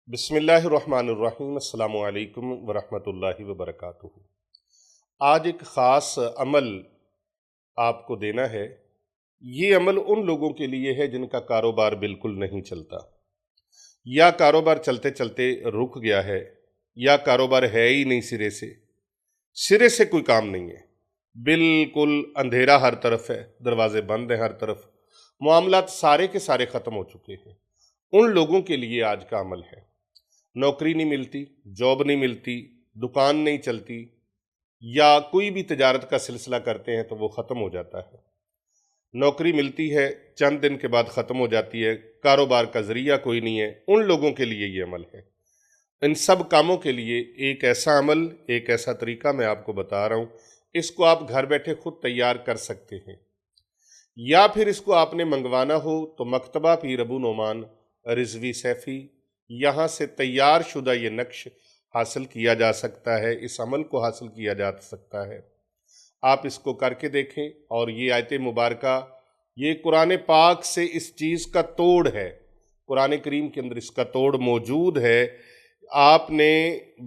بسم اللہ الرحمن الرحیم۔ السلام علیکم ورحمۃ اللہ وبرکاتہ۔ آج ایک خاص عمل آپ کو دینا ہے۔ یہ عمل ان لوگوں کے لیے ہے جن کا کاروبار بالکل نہیں چلتا، یا کاروبار چلتے چلتے رک گیا ہے، یا کاروبار ہے ہی نہیں، سرے سے کوئی کام نہیں ہے، بالکل اندھیرا ہر طرف ہے، دروازے بند ہیں ہر طرف، معاملات سارے کے سارے ختم ہو چکے ہیں۔ ان لوگوں کے لیے آج کا عمل ہے۔ نوکری نہیں ملتی، جاب نہیں ملتی، دکان نہیں چلتی، یا کوئی بھی تجارت کا سلسلہ کرتے ہیں تو وہ ختم ہو جاتا ہے۔ نوکری ملتی ہے، چند دن کے بعد ختم ہو جاتی ہے، کاروبار کا ذریعہ کوئی نہیں ہے۔ ان لوگوں کے لیے یہ عمل ہے۔ ان سب کاموں کے لیے ایک ایسا عمل، ایک ایسا طریقہ میں آپ کو بتا رہا ہوں۔ اس کو آپ گھر بیٹھے خود تیار کر سکتے ہیں، یا پھر اس کو آپ نے منگوانا ہو تو مکتبہ پیر ابو نعمان رضوی سیفی، یہاں سے تیار شدہ یہ نقش حاصل کیا جا سکتا ہے، اس عمل کو حاصل کیا جا سکتا ہے۔ آپ اس کو کر کے دیکھیں، اور یہ آیت مبارکہ، یہ قرآن پاک سے اس چیز کا توڑ ہے، قرآن کریم کے اندر اس کا توڑ موجود ہے۔ آپ نے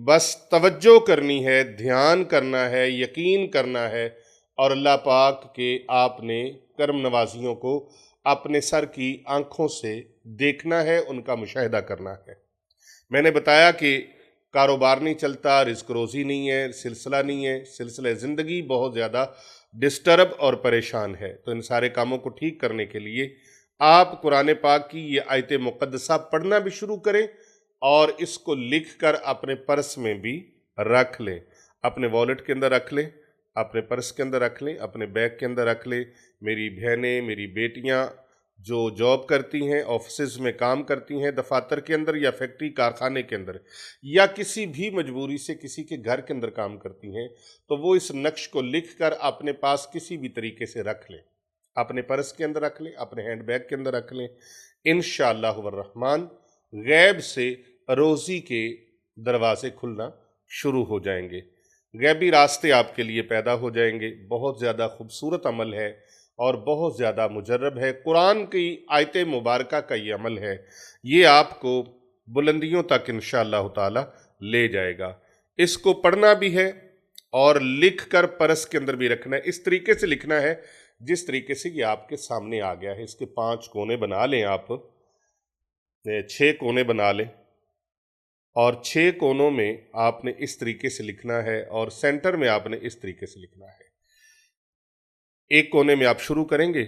بس توجہ کرنی ہے، دھیان کرنا ہے، یقین کرنا ہے، اور اللہ پاک کے آپ نے کرم نوازیوں کو اپنے سر کی آنکھوں سے دیکھنا ہے، ان کا مشاہدہ کرنا ہے۔ میں نے بتایا کہ کاروبار نہیں چلتا، رزق روزی نہیں ہے، سلسلہ نہیں ہے، سلسلہ زندگی بہت زیادہ ڈسٹرب اور پریشان ہے۔ تو ان سارے کاموں کو ٹھیک کرنے کے لیے آپ قرآن پاک کی یہ آیت مقدسہ پڑھنا بھی شروع کریں، اور اس کو لکھ کر اپنے پرس میں بھی رکھ لیں، اپنے والیٹ کے اندر رکھ لیں، اپنے پرس کے اندر رکھ لیں، اپنے بیگ کے اندر رکھ لیں۔ میری بہنیں، میری بیٹیاں جو جاب کرتی ہیں، آفسز میں کام کرتی ہیں، دفاتر کے اندر یا فیکٹری کارخانے کے اندر، یا کسی بھی مجبوری سے کسی کے گھر کے اندر کام کرتی ہیں، تو وہ اس نقش کو لکھ کر اپنے پاس کسی بھی طریقے سے رکھ لیں، اپنے پرس کے اندر رکھ لیں، اپنے ہینڈ بیگ کے اندر رکھ لیں۔ انشاءاللہ الرحمن غیب سے روزی کے دروازے کھلنا شروع ہو جائیں گے، غیبی راستے آپ کے لیے پیدا ہو جائیں گے۔ بہت زیادہ خوبصورت عمل ہے اور بہت زیادہ مجرب ہے، قرآن کی آیت مبارکہ کا یہ عمل ہے۔ یہ آپ کو بلندیوں تک انشاءاللہ تعالی لے جائے گا۔ اس کو پڑھنا بھی ہے اور لکھ کر پرس کے اندر بھی رکھنا ہے۔ اس طریقے سے لکھنا ہے جس طریقے سے یہ آپ کے سامنے آ گیا ہے۔ اس کے 5 کونے بنا لیں، آپ 6 کونے بنا لیں، اور 6 کونوں میں آپ نے اس طریقے سے لکھنا ہے، اور سینٹر میں آپ نے اس طریقے سے لکھنا ہے۔ ایک کونے میں آپ شروع کریں گے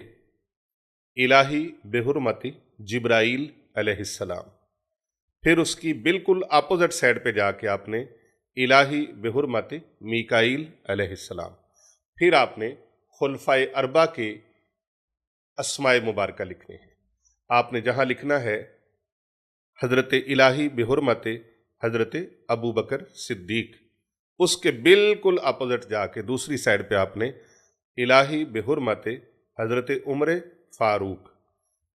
الہی بحرمت جبرائیل علیہ السلام، پھر اس کی بالکل اپوزٹ سائڈ پہ جا کے آپ نے الہی بحرمت میکائیل علیہ السلام، پھر آپ نے خلفائے اربعہ کے اسماء مبارکہ لکھنے ہیں۔ آپ نے جہاں لکھنا ہے حضرت الہی بحرمت حضرت ابو بکر صدیق، اس کے بالکل اپوزٹ جا کے دوسری سائڈ پہ آپ نے الہی بحرمت حضرت عمر فاروق،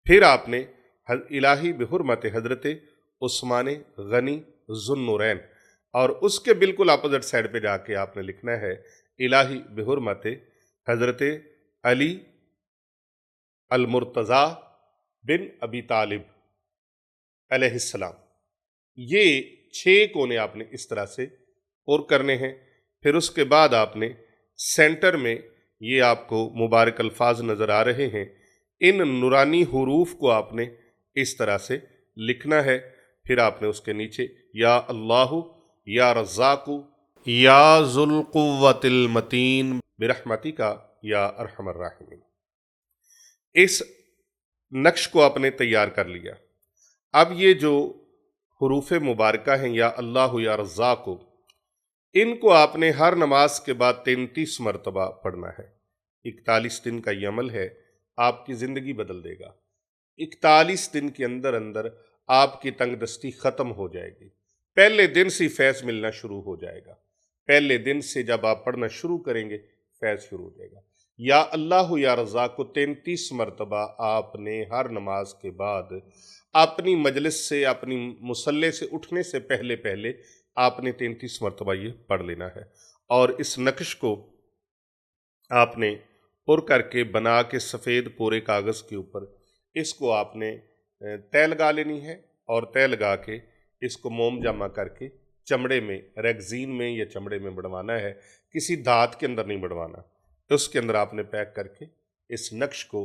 پھر آپ نے الہی بحرمت حضرت عثمان غنی ذو النورین، اور اس کے بالکل اپوزٹ سائڈ پہ جا کے آپ نے لکھنا ہے الہی بحرمت حضرت علی المرتضیٰ بن ابی طالب علیہ السلام۔ یہ 6 کونے آپ نے اس طرح سے اور کرنے ہیں۔ پھر اس کے بعد آپ نے سینٹر میں، یہ آپ کو مبارک الفاظ نظر آ رہے ہیں، ان نورانی حروف کو آپ نے اس طرح سے لکھنا ہے۔ پھر آپ نے اس کے نیچے یا اللہ یا رزاق یا ذو القوۃ المتین برحمتک یا ارحم الراحمین، اس نقش کو آپ نے تیار کر لیا۔ اب یہ جو حروف مبارکہ ہیں یا اللہ یا رزاق، ان کو آپ نے ہر نماز کے بعد 33 مرتبہ پڑھنا ہے۔ 41 دن کا یہ عمل ہے، آپ کی زندگی بدل دے گا۔ 41 دن کے اندر اندر آپ کی تنگ دستی ختم ہو جائے گی، پہلے دن سے فیض ملنا شروع ہو جائے گا۔ پہلے دن سے جب آپ پڑھنا شروع کریں گے، فیض شروع ہو جائے گا۔ یا اللہ یا رزاق کو 33 مرتبہ آپ نے ہر نماز کے بعد اپنی مجلس سے، اپنی مصلی سے اٹھنے سے پہلے پہلے آپ نے 33 مرتبہ یہ پڑھ لینا ہے، اور اس نقش کو آپ نے پر کر کے بنا کے سفید کورے کاغذ کے اوپر اس کو آپ نے تہ لگا لینی ہے، اور تہ لگا کے اس کو موم جامع کر کے چمڑے میں، ریگزین میں یا چمڑے میں بڑھوانا ہے، کسی دھات کے اندر نہیں بڑھوانا۔ اس کے اندر آپ نے پیک کر کے اس نقش کو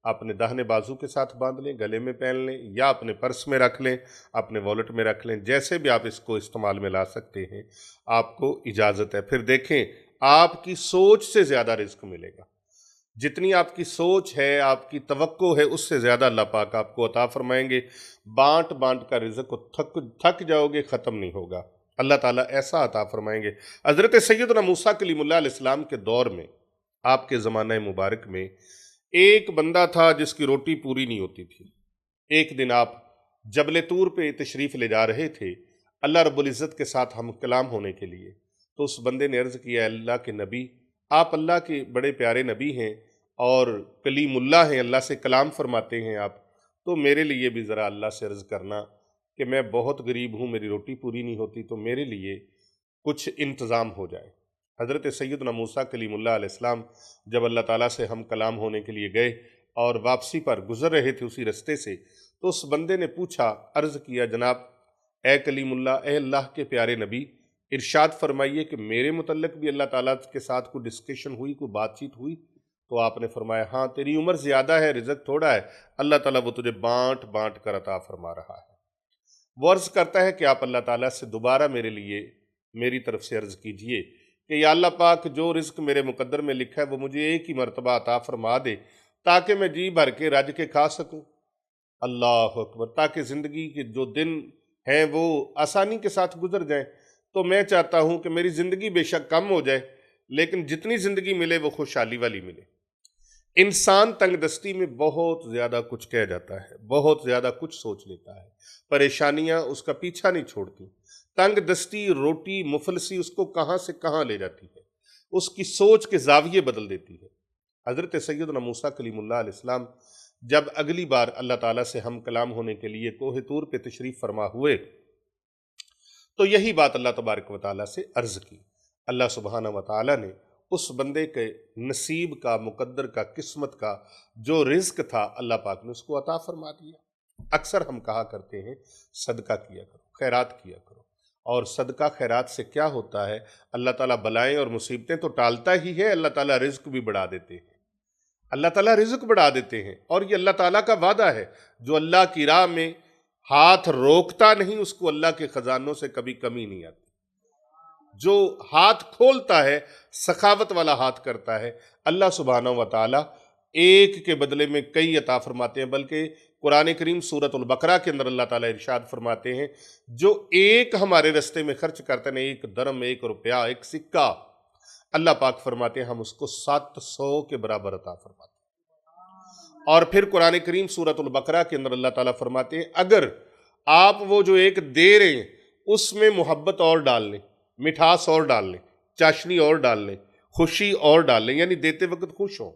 اپنے داہنے بازو کے ساتھ باندھ لیں، گلے میں پہن لیں، یا اپنے پرس میں رکھ لیں، اپنے والٹ میں رکھ لیں، جیسے بھی آپ اس کو استعمال میں لا سکتے ہیں، آپ کو اجازت ہے۔ پھر دیکھیں آپ کی سوچ سے زیادہ رزق ملے گا، جتنی آپ کی سوچ ہے، آپ کی توقع ہے، اس سے زیادہ اللہ پاک آپ کو عطا فرمائیں گے۔ بانٹ بانٹ کا رزق کو تھک جاؤ گے، ختم نہیں ہوگا۔ اللہ تعالیٰ ایسا عطا فرمائیں گے۔ حضرت سیدنا موسیٰ کلیم اللہ علیہ السلام کے دور میں، آپ کے زمانہ مبارک میں، ایک بندہ تھا جس کی روٹی پوری نہیں ہوتی تھی۔ ایک دن آپ جبل طور پہ تشریف لے جا رہے تھے اللہ رب العزت کے ساتھ ہم کلام ہونے کے لیے، تو اس بندے نے عرض کیا، اللہ کے نبی، آپ اللہ کے بڑے پیارے نبی ہیں اور کلیم اللہ ہیں، اللہ سے کلام فرماتے ہیں آپ، تو میرے لیے بھی ذرا اللہ سے عرض کرنا کہ میں بہت غریب ہوں، میری روٹی پوری نہیں ہوتی، تو میرے لیے کچھ انتظام ہو جائے۔ حضرت سیدنا موسیٰ کلیم اللہ علیہ السلام جب اللہ تعالیٰ سے ہم کلام ہونے کے لیے گئے اور واپسی پر گزر رہے تھے اسی رستے سے، تو اس بندے نے پوچھا، عرض کیا، جناب اے کلیم اللہ، اے اللہ کے پیارے نبی، ارشاد فرمائیے کہ میرے متعلق بھی اللہ تعالیٰ کے ساتھ کوئی ڈسکشن ہوئی، کوئی بات چیت ہوئی؟ تو آپ نے فرمایا، ہاں، تیری عمر زیادہ ہے، رزق تھوڑا ہے، اللہ تعالیٰ وہ تجھے بانٹ بانٹ کر عطا فرما رہا ہے۔ وہ عرض کرتا ہے کہ آپ اللہ تعالیٰ سے دوبارہ میرے لیے میری طرف سے عرض کیجئے کہ یا اللہ پاک، جو رزق میرے مقدر میں لکھا ہے وہ مجھے ایک ہی مرتبہ عطا فرما دے، تاکہ میں جی بھر کے رج کے کھا سکوں۔ اللہ اکبر! تاکہ زندگی کے جو دن ہیں وہ آسانی کے ساتھ گزر جائیں۔ تو میں چاہتا ہوں کہ میری زندگی بے شک کم ہو جائے، لیکن جتنی زندگی ملے وہ خوشحالی والی ملے۔ انسان تنگ دستی میں بہت زیادہ کچھ کہہ جاتا ہے، بہت زیادہ کچھ سوچ لیتا ہے، پریشانیاں اس کا پیچھا نہیں چھوڑتی۔ تنگ دستی، روٹی، مفلسی اس کو کہاں سے کہاں لے جاتی ہے، اس کی سوچ کے زاویے بدل دیتی ہے۔ حضرت سیدنا موسیٰ کلیم اللہ علیہ السلام جب اگلی بار اللہ تعالیٰ سے ہم کلام ہونے کے لیے کوہ طور پہ تشریف فرما ہوئے، تو یہی بات اللہ تبارک و تعالیٰ سے عرض کی۔ اللہ سبحانہ و تعالیٰ نے اس بندے کے نصیب کا، مقدر کا، قسمت کا جو رزق تھا، اللہ پاک نے اس کو عطا فرما دیا۔ اکثر ہم کہا کرتے ہیں صدقہ کیا کرو، خیرات کیا کرو، اور صدقہ خیرات سے کیا ہوتا ہے؟ اللہ تعالیٰ بلائیں اور مصیبتیں تو ٹالتا ہی ہے، اللہ تعالیٰ رزق بھی بڑھا دیتے ہیں۔ اللہ تعالیٰ رزق بڑھا دیتے ہیں، اور یہ اللہ تعالیٰ کا وعدہ ہے، جو اللہ کی راہ میں ہاتھ روکتا نہیں، اس کو اللہ کے خزانوں سے کبھی کمی نہیں آتی۔ جو ہاتھ کھولتا ہے، سخاوت والا ہاتھ کرتا ہے، اللہ سبحانہ و تعالیٰ ایک کے بدلے میں کئی عطا فرماتے ہیں۔ بلکہ قرآن کریم سورۃ البقرہ کے اندر اللہ تعالیٰ ارشاد فرماتے ہیں، جو ایک ہمارے رستے میں خرچ کرتے ہیں، ایک درم، ایک روپیہ، ایک سکہ، اللہ پاک فرماتے ہیں ہم اس کو 700 کے برابر عطا فرماتے ہیں۔ اور پھر قرآن کریم سورۃ البقرہ کے اندر اللہ تعالیٰ فرماتے ہیں، اگر آپ وہ جو ایک دے رہے ہیں اس میں محبت اور ڈال لیں، مٹھاس اور ڈال لیں، چاشنی اور ڈال لیں، خوشی اور ڈال لیں، یعنی دیتے وقت خوش ہوں،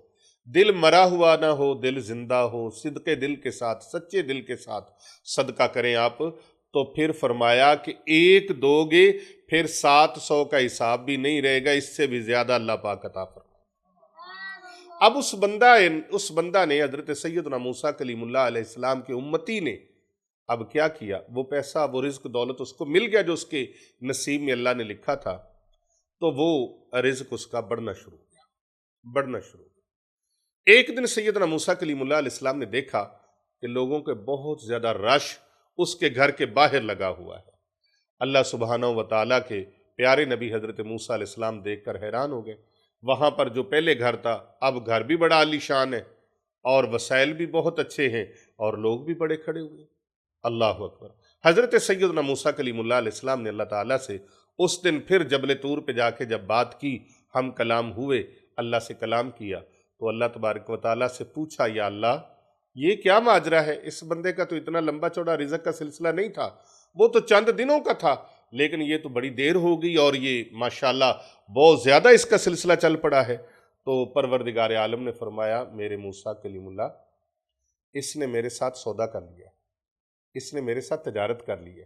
دل مرا ہوا نہ ہو، دل زندہ ہو، صدقے دل کے ساتھ، سچے دل کے ساتھ صدقہ کریں آپ، تو پھر فرمایا کہ ایک دو گے پھر 700 کا حساب بھی نہیں رہے گا، اس سے بھی زیادہ اللہ پاک عطا فرمائے۔ اب اس بندہ نے، حضرت سیدنا موسیٰ کلیم اللہ علیہ السلام کے امتی نے اب کیا کیا؟ وہ پیسہ، وہ رزق دولت اس کو مل گیا جو اس کے نصیب میں اللہ نے لکھا تھا، تو وہ رزق اس کا بڑھنا شروع ہو گیا۔ ایک دن سیدنا موسیٰ کلیم اللہ علیہ السلام نے دیکھا کہ لوگوں کے بہت زیادہ رش اس کے گھر کے باہر لگا ہوا ہے۔ اللہ سبحانہ و تعالیٰ کے پیارے نبی حضرت موسیٰ علیہ السلام دیکھ کر حیران ہو گئے۔ وہاں پر جو پہلے گھر تھا، اب گھر بھی بڑا عالی شان ہے، اور وسائل بھی بہت اچھے ہیں، اور لوگ بھی بڑے کھڑے ہوئے۔ اللہ اکبر! حضرت سیدنا موسیٰ کلیم اللہ علیہ السلام نے اللہ تعالیٰ سے اس دن پھر جبل طور پہ جا کے جب بات کی، ہم کلام ہوئے، اللہ سے کلام کیا، تو اللہ تبارک و تعالیٰ سے پوچھا، یا اللہ، یہ کیا ماجرا ہے؟ اس بندے کا تو اتنا لمبا چوڑا رزق کا سلسلہ نہیں تھا، وہ تو چند دنوں کا تھا، لیکن یہ تو بڑی دیر ہو گئی، اور یہ ماشاءاللہ بہت زیادہ اس کا سلسلہ چل پڑا ہے۔ تو پروردگار عالم نے فرمایا، میرے موسیٰ کلیم اللہ، اس نے میرے ساتھ سودا کر لیا، اس نے میرے ساتھ تجارت کر لی ہے،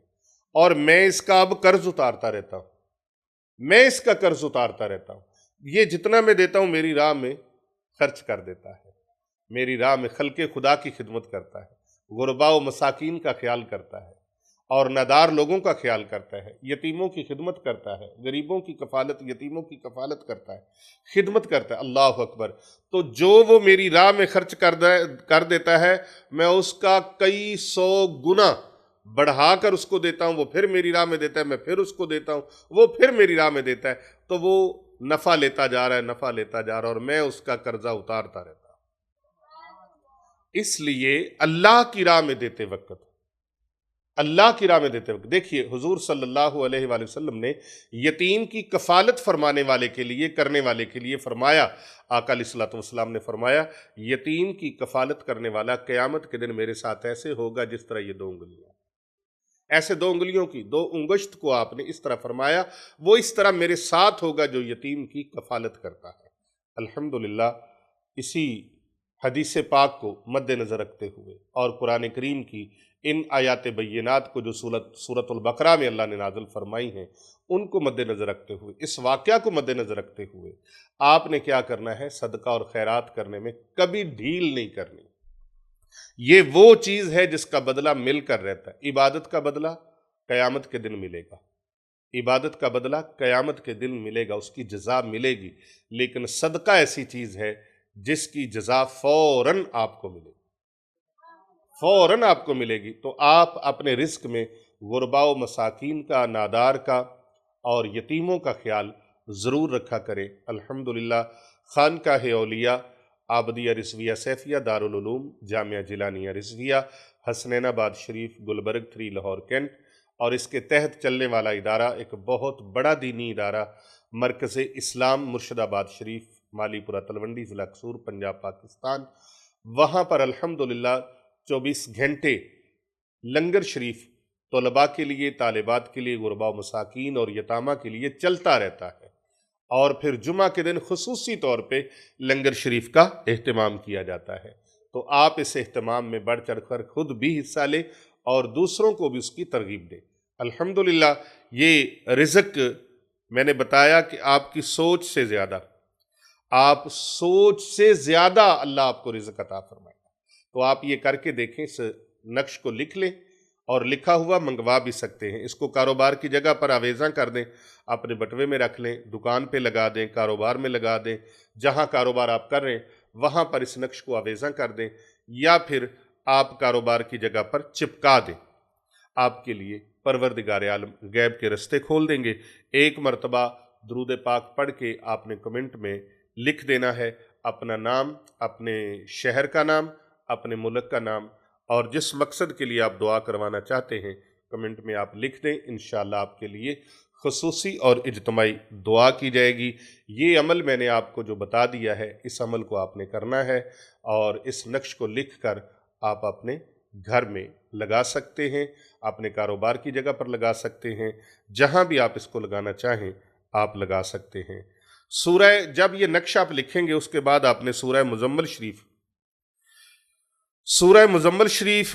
اور میں اس کا اب قرض اتارتا رہتا ہوں، یہ جتنا میں دیتا ہوں میری راہ میں خرچ کر دیتا ہے، میری راہ میں خلق خدا کی خدمت کرتا ہے، غرباء و مساکین کا خیال کرتا ہے، اور نادار لوگوں کا خیال کرتا ہے، یتیموں کی خدمت کرتا ہے، غریبوں کی کفالت، یتیموں کی کفالت کرتا ہے، خدمت کرتا ہے، اللہ اکبر، تو جو وہ میری راہ میں خرچ کر دیتا ہے، میں اس کا کئی سو گنا بڑھا کر اس کو دیتا ہوں، وہ پھر میری راہ میں دیتا ہے، میں پھر اس کو دیتا ہوں، وہ پھر میری راہ میں دیتا ہے، تو وہ نفع لیتا جا رہا ہے، نفع لیتا جا رہا ہے، اور میں اس کا قرضہ اتارتا رہتا ہوں۔ اس لیے اللہ کی راہ میں دیتے وقت، اللہ کی راہ میں دیتے وقت دیکھیے حضور صلی اللہ علیہ وآلہ وسلم نے یتیم کی کفالت فرمانے والے کے لیے، کرنے والے کے لیے فرمایا، آقا علیہ الصلوۃ والسلام نے فرمایا، یتیم کی کفالت کرنے والا قیامت کے دن میرے ساتھ ایسے ہوگا جس طرح یہ 2 انگلیاں، ایسے 2 انگلیوں کی 2 انگشت کو آپ نے اس طرح فرمایا، وہ اس طرح میرے ساتھ ہوگا جو یتیم کی کفالت کرتا ہے۔ الحمدللہ اسی حدیث پاک کو مد نظر رکھتے ہوئے اور قرآن کریم کی ان آیات بینات کو جو سورۃ البقرہ میں اللہ نے نازل فرمائی ہیں ان کو مد نظر رکھتے ہوئے، اس واقعہ کو مد نظر رکھتے ہوئے آپ نے کیا کرنا ہے؟ صدقہ اور خیرات کرنے میں کبھی ڈھیل نہیں کرنی۔ یہ وہ چیز ہے جس کا بدلہ مل کر رہتا ہے۔ عبادت کا بدلہ قیامت کے دن ملے گا، عبادت کا بدلہ قیامت کے دن ملے گا، اس کی جزا ملے گی، لیکن صدقہ ایسی چیز ہے جس کی جزا فوراً آپ کو ملے گی، فوراً آپ کو ملے گی۔ تو آپ اپنے رزق میں غرباء و مساکین کا، نادار کا اور یتیموں کا خیال ضرور رکھا کریں۔ الحمدللہ خانقاہ اولیاء عابدیہ رضویہ سیفیہ دارالعلوم جامعہ جیلانیہ رضویہ حسنین آباد شریف گلبرگ 3 لاہور کینٹ اور اس کے تحت چلنے والا ادارہ ایک بہت بڑا دینی ادارہ مرکز اسلام مرشد آباد شریف مالی پورہ تلونڈی ضلع قصور پنجاب پاکستان، وہاں پر الحمدللہ 24 گھنٹے لنگر شریف طلباء کے لیے، طالبات کے لیے، غرباء و مساکین اور یتامہ کے لیے چلتا رہتا ہے، اور پھر جمعہ کے دن خصوصی طور پہ لنگر شریف کا اہتمام کیا جاتا ہے۔ تو آپ اس اہتمام میں بڑھ چڑھ کر خود بھی حصہ لیں اور دوسروں کو بھی اس کی ترغیب دیں۔ الحمدللہ یہ رزق میں نے بتایا کہ آپ کی سوچ سے زیادہ، آپ سوچ سے زیادہ اللہ آپ کو رزق عطا فرمائے گا۔ تو آپ یہ کر کے دیکھیں، اس نقش کو لکھ لیں اور لکھا ہوا منگوا بھی سکتے ہیں، اس کو کاروبار کی جگہ پر آویزاں کر دیں، اپنے بٹوے میں رکھ لیں، دکان پہ لگا دیں، کاروبار میں لگا دیں، جہاں کاروبار آپ کر رہے ہیں وہاں پر اس نقش کو آویزاں کر دیں، یا پھر آپ کاروبار کی جگہ پر چپکا دیں۔ آپ کے لیے پروردگار عالم غیب کے رستے کھول دیں گے۔ ایک مرتبہ درود پاک پڑھ کے آپ نے کمنٹ میں لکھ دینا ہے اپنا نام، اپنے شہر کا نام، اپنے ملک کا نام، اور جس مقصد کے لیے آپ دعا کروانا چاہتے ہیں کمنٹ میں آپ لکھ دیں، انشاءاللہ آپ کے لیے خصوصی اور اجتماعی دعا کی جائے گی۔ یہ عمل میں نے آپ کو جو بتا دیا ہے، اس عمل کو آپ نے کرنا ہے، اور اس نقش کو لکھ کر آپ اپنے گھر میں لگا سکتے ہیں، اپنے کاروبار کی جگہ پر لگا سکتے ہیں، جہاں بھی آپ اس کو لگانا چاہیں آپ لگا سکتے ہیں۔ جب یہ نقش آپ لکھیں گے اس کے بعد آپ نے سورہ مزمل شریف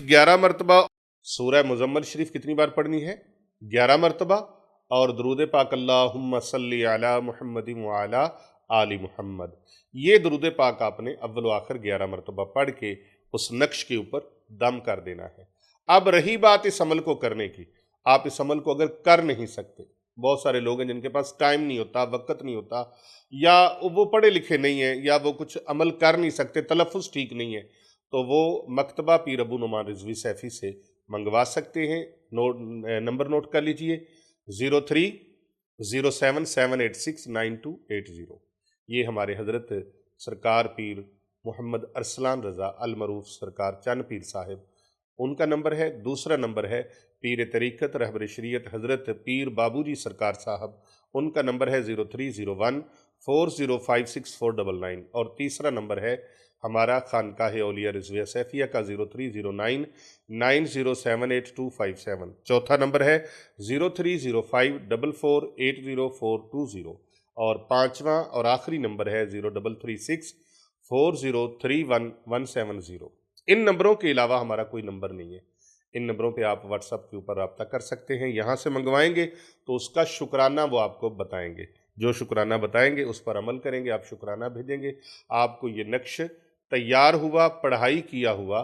11 مرتبہ، سورہ مزمل شریف کتنی بار پڑھنی ہے؟ 11 مرتبہ، اور درود پاک اللہم صلی علی محمد وعلی آل محمد، یہ درود پاک آپ نے اول و آخر 11 مرتبہ پڑھ کے اس نقش کے اوپر دم کر دینا ہے۔ اب رہی بات اس عمل کو کرنے کی، آپ اس عمل کو اگر کر نہیں سکتے، بہت سارے لوگ ہیں جن کے پاس ٹائم نہیں ہوتا، وقت نہیں ہوتا، یا وہ پڑھے لکھے نہیں ہیں، یا وہ کچھ عمل کر نہیں سکتے، تلفظ ٹھیک نہیں ہے، تو وہ مکتبہ پیر ابو نعمان رضوی سیفی سے منگوا سکتے ہیں۔ نمبر نوٹ کر لیجئے 030778698280۔ یہ ہمارے حضرت سرکار پیر محمد ارسلان رضا المعروف سرکار چند پیر صاحب، ان کا نمبر ہے۔ دوسرا نمبر ہے پیر طریقت رہبر شریعت حضرت پیر بابو جی سرکار صاحب، ان کا نمبر ہے 0301405649، اور تیسرا نمبر ہے ہمارا خانقاہ اولیاء رضویہ سیفیہ کا 0309907827۔ چوتھا نمبر ہے 0305448042، اور پانچواں اور آخری نمبر ہے 0336403117۔ ان نمبروں کے علاوہ ہمارا کوئی نمبر نہیں ہے، ان نمبروں پہ آپ واٹس ایپ کے اوپر رابطہ کر سکتے ہیں۔ یہاں سے منگوائیں گے تو اس کا شکرانہ وہ آپ کو بتائیں گے، جو شکرانہ بتائیں گے اس پر عمل کریں گے، آپ شکرانہ بھیجیں گے، آپ کو یہ نقش تیار ہوا، پڑھائی کیا ہوا